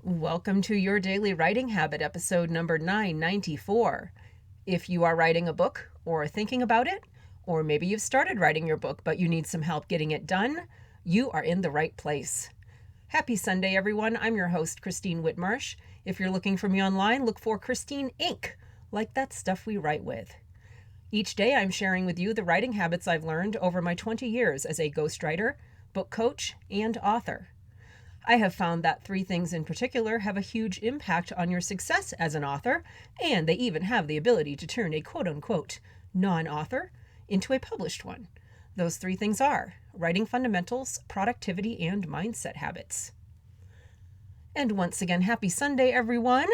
Welcome to your daily writing habit, episode number 994. If you are writing a book or thinking about it, or maybe you've started writing your book but you need some help getting it done, you are in the right place. Happy Sunday, everyone. I'm your host, Christine Whitmarsh. If you're looking for me online, look for Christine Inc., like that stuff we write with. Each day, I'm sharing with you the writing habits I've learned over my 20 years as a ghostwriter, book coach, and author. I have found that three things in particular have a huge impact on your success as an author, and they even have the ability to turn a quote-unquote non-author into a published one. Those three things are writing fundamentals, productivity, and mindset habits. And once again, happy Sunday, everyone.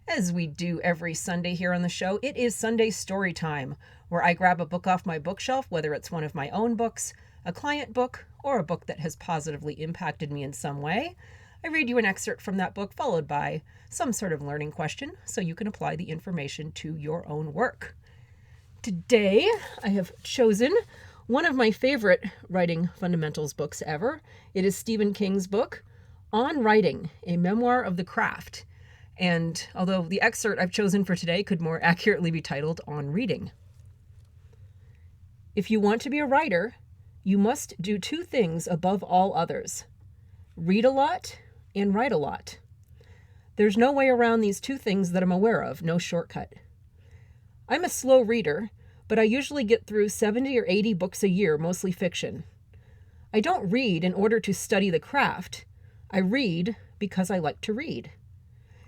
As we do every Sunday here on the show, it is Sunday Story Time, where I grab a book off my bookshelf, whether it's one of my own books, a client book, or a book that has positively impacted me in some way. I read you an excerpt from that book, followed by some sort of learning question, so you can apply the information to your own work. Today, I have chosen one of my favorite writing fundamentals books ever. It is Stephen King's book, On Writing, a Memoir of the Craft. And although the excerpt I've chosen for today could more accurately be titled On Reading. If you want to be a writer, you must do two things above all others: read a lot and write a lot. There's no way around these two things that I'm aware of, no shortcut. I'm a slow reader, but I usually get through 70 or 80 books a year, mostly fiction. I don't read in order to study the craft. I read because I like to read.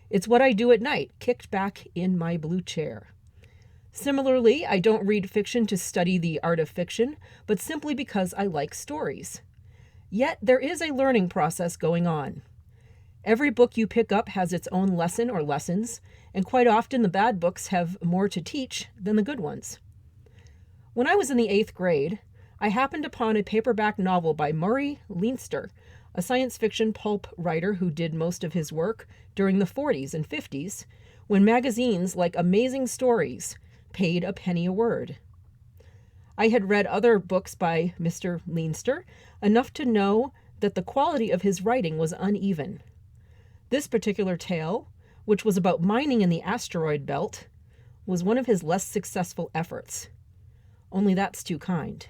It's what I do at night, kicked back in my blue chair. Similarly, I don't read fiction to study the art of fiction, but simply because I like stories. Yet there is a learning process going on. Every book you pick up has its own lesson or lessons, and quite often the bad books have more to teach than the good ones. When I was in the 8th grade, I happened upon a paperback novel by Murray Leinster, a science fiction pulp writer who did most of his work during the 40s and 50s, when magazines like Amazing Stories paid a penny a word. I had read other books by Mr. Leinster, enough to know that the quality of his writing was uneven. This particular tale, which was about mining in the asteroid belt, was one of his less successful efforts. Only that's too kind.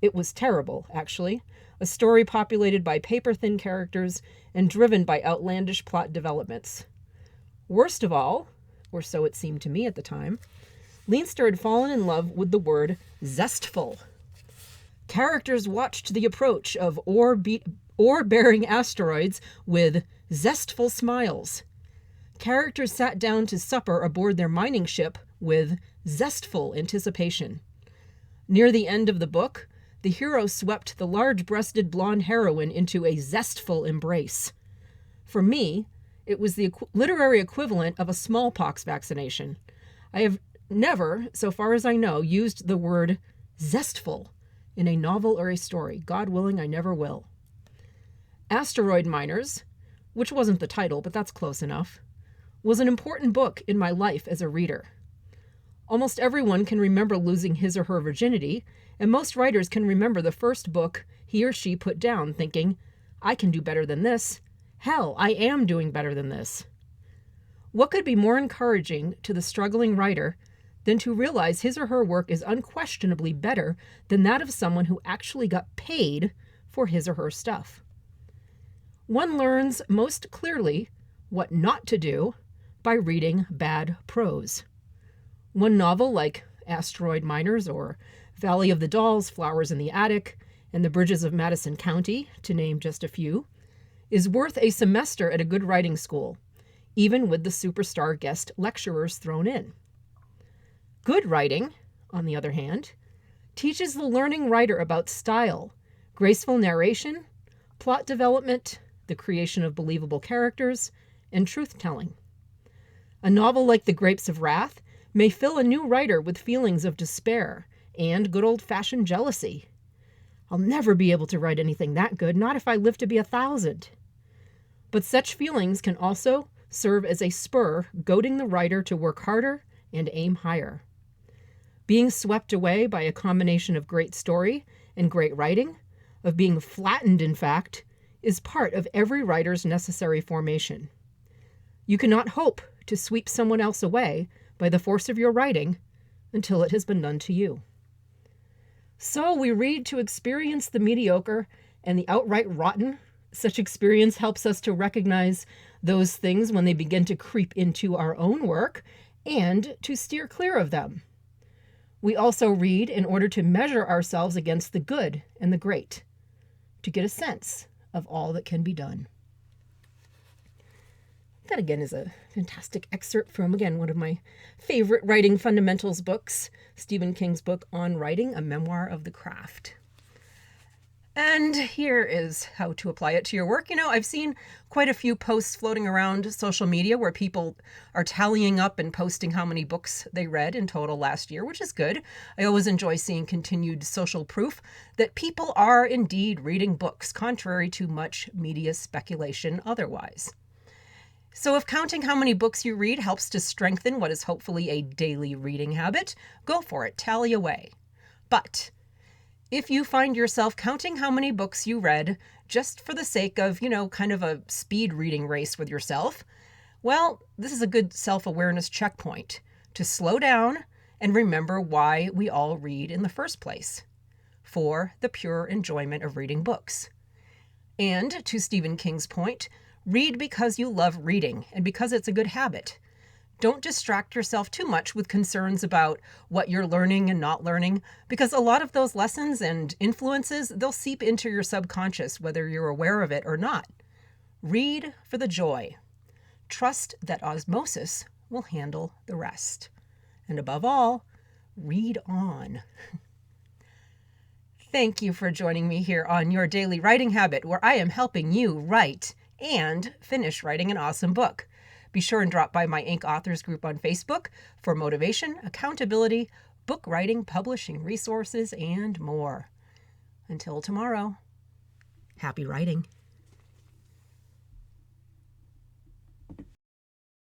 It was terrible, actually, a story populated by paper-thin characters and driven by outlandish plot developments. Worst of all, or so it seemed to me at the time, Leinster had fallen in love with the word zestful. Characters watched the approach of ore-bearing asteroids with zestful smiles. Characters sat down to supper aboard their mining ship with zestful anticipation. Near the end of the book, the hero swept the large-breasted blonde heroine into a zestful embrace. For me, it was the literary equivalent of a smallpox vaccination. I have never, so far as I know, used the word zestful in a novel or a story. God willing, I never will. Asteroid Miners, which wasn't the title, but that's close enough, was an important book in my life as a reader. Almost everyone can remember losing his or her virginity, and most writers can remember the first book he or she put down thinking, I can do better than this. Hell, I am doing better than this. What could be more encouraging to the struggling writer than to realize his or her work is unquestionably better than that of someone who actually got paid for his or her stuff? One learns most clearly what not to do by reading bad prose. One novel like Asteroid Miners or Valley of the Dolls, Flowers in the Attic, and The Bridges of Madison County, to name just a few, is worth a semester at a good writing school, even with the superstar guest lecturers thrown in. Good writing, on the other hand, teaches the learning writer about style, graceful narration, plot development, the creation of believable characters, and truth-telling. A novel like The Grapes of Wrath may fill a new writer with feelings of despair and good old-fashioned jealousy. I'll never be able to write anything that good, not if I live to be 1,000. But such feelings can also serve as a spur, goading the writer to work harder and aim higher. Being swept away by a combination of great story and great writing, of being flattened, in fact, is part of every writer's necessary formation. You cannot hope to sweep someone else away by the force of your writing until it has been done to you. So we read to experience the mediocre and the outright rotten. Such experience helps us to recognize those things when they begin to creep into our own work and to steer clear of them. We also read in order to measure ourselves against the good and the great, to get a sense of all that can be done. That again is a fantastic excerpt from, again, one of my favorite writing fundamentals books, Stephen King's book on writing, A Memoir of the Craft. And here is how to apply it to your work. I've seen quite a few posts floating around social media where people are tallying up and posting how many books they read in total last year, which is good. I always enjoy seeing continued social proof that people are indeed reading books, contrary to much media speculation otherwise. So if counting how many books you read helps to strengthen what is hopefully a daily reading habit, go for it, tally away. But if you find yourself counting how many books you read just for the sake of, kind of a speed reading race with yourself, well, this is a good self-awareness checkpoint to slow down and remember why we all read in the first place, for the pure enjoyment of reading books. And to Stephen King's point, read because you love reading and because it's a good habit. Don't distract yourself too much with concerns about what you're learning and not learning, because a lot of those lessons and influences, they'll seep into your subconscious, whether you're aware of it or not. Read for the joy. Trust that osmosis will handle the rest. And above all, read on. Thank you for joining me here on Your Daily Writing Habit, where I am helping you write and finish writing an awesome book. Be sure and drop by my Ink Authors group on Facebook for motivation, accountability, book writing, publishing resources, and more. Until tomorrow, happy writing.